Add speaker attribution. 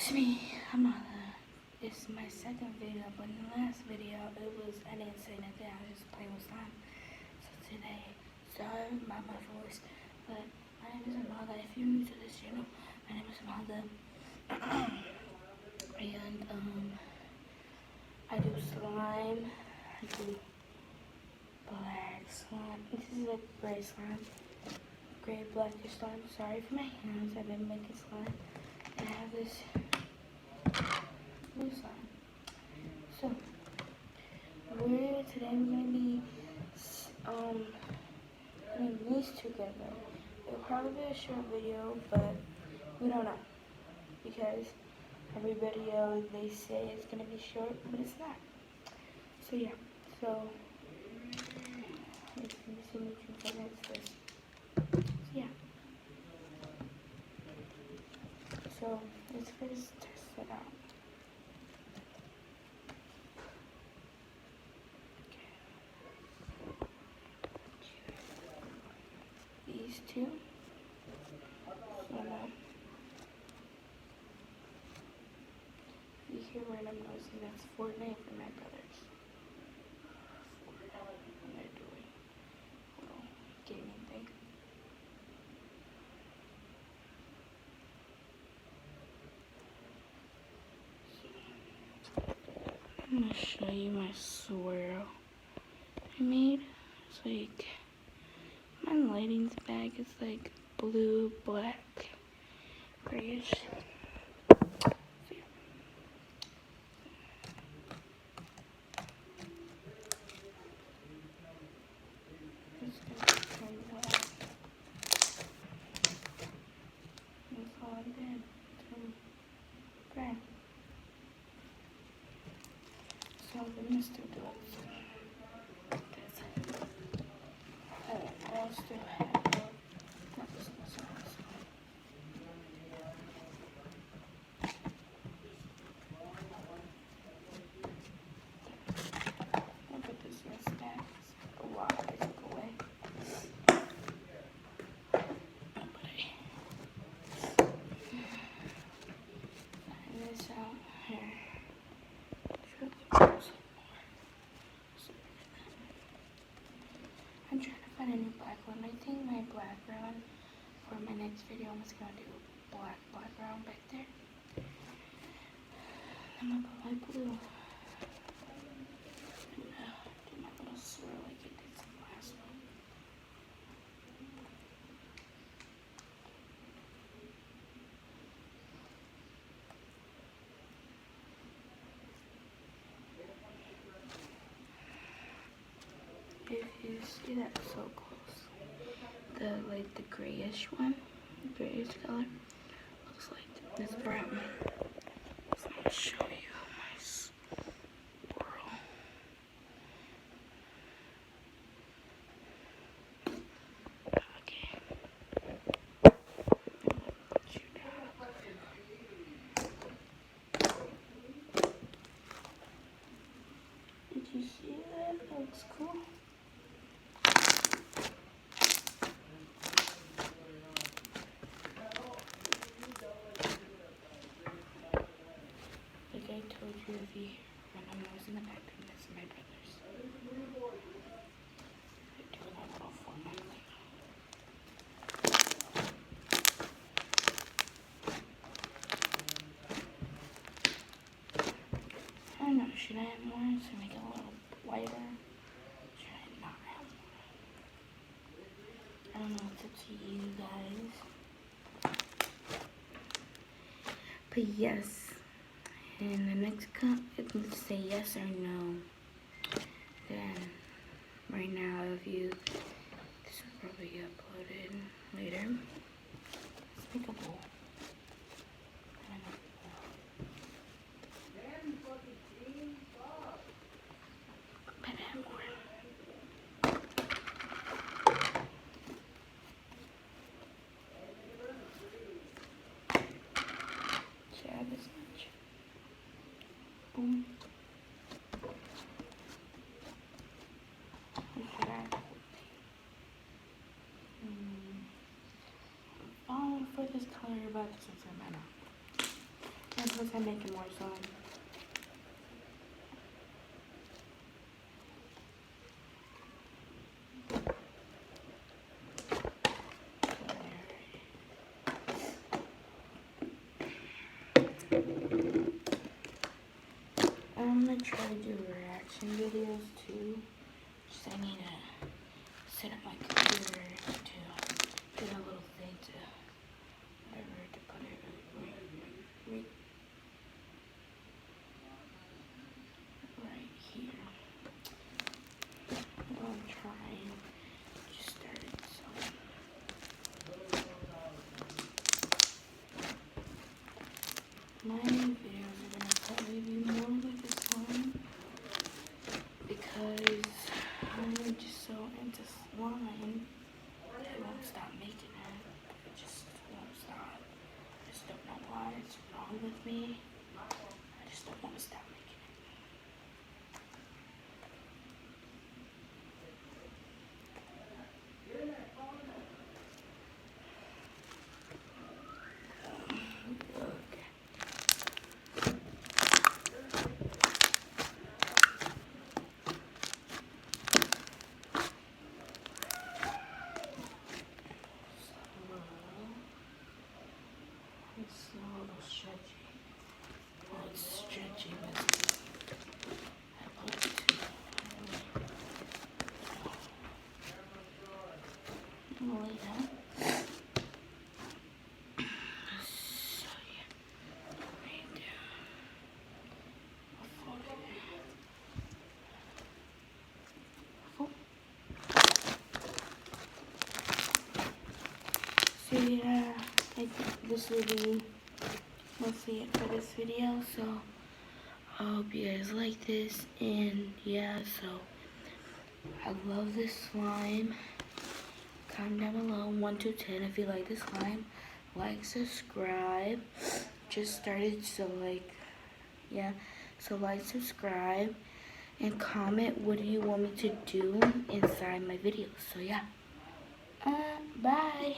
Speaker 1: It's me, Amala. It's my second video, but in the last video, I didn't say nothing, I was just playing with slime. So today, sorry about my voice, but my name is Amala. If you're new to this channel, my name is Amala. And, I do slime, I do black slime. This is a gray slime. Gray blackish slime. Sorry for my hands, I've been making slime. And I have this blue slime. So, today we're gonna be putting these together. It'll probably be a short video, but we don't know. Because every video they say it's gonna be short, but it's not. So yeah, so let's see what you can next this. So yeah. So let's first test it out. These two. So now you hear random noises. That's Fortnite for my brothers. What they're doing. Little gaming thing. I'm gonna show you my swirl I made. It's like my lighting's bag is like blue, black, grayish. So, yeah. Just gonna turn that off. That's all I did. Turn gray. So the Mr. Dots. I still have I'll put this in a stack. A lot I took away. Find this out here. I'm trying to find a new black one. I think my background for my next video, I'm just gonna do black background back there. I'm gonna put my blue. And do my little swirl like I did some last one. If you see that so close, the grayish one, grayish color, looks like this brown. So I'm gonna show you my swirl. Okay. Did you see that? That looks cool. Like I told you, if you when I'm always in the background, that's my brothers. I do that little Fortnite thing. I don't know, should I have more to make it a little lighter? Should I not have more? I don't know, it's up to you guys. But yes. In the next cup, it can say yes or no. Then, right now, this will probably get uploaded later. Let's make a bowl. But add more. Should I add this much? Boom. For this color, but since I'm out. And plus I'm making more slime. I'm gonna try to do reaction videos too. Just I need to set up my computer to get a little thing to whatever to put it right here. I'm trying. Just started so. My videos are gonna probably be more like this one because I'm just so into slime. I won't stop making it. I just won't stop. I just don't know why it's wrong with me. I just don't want to stop making it. Okay. It's a little stretchy. Well, it's stretchy, but I put it too. I'm gonna lay down. So yeah, lay down. I'll fold it. So yeah, I think this will be mostly it for this video. So I hope you guys like this, and yeah, so I love this slime. Comment down below 1 to 10 if you like this slime. Like, subscribe. Just started, so like, yeah. So like, subscribe, and comment what do you want me to do inside my videos. So yeah. Bye.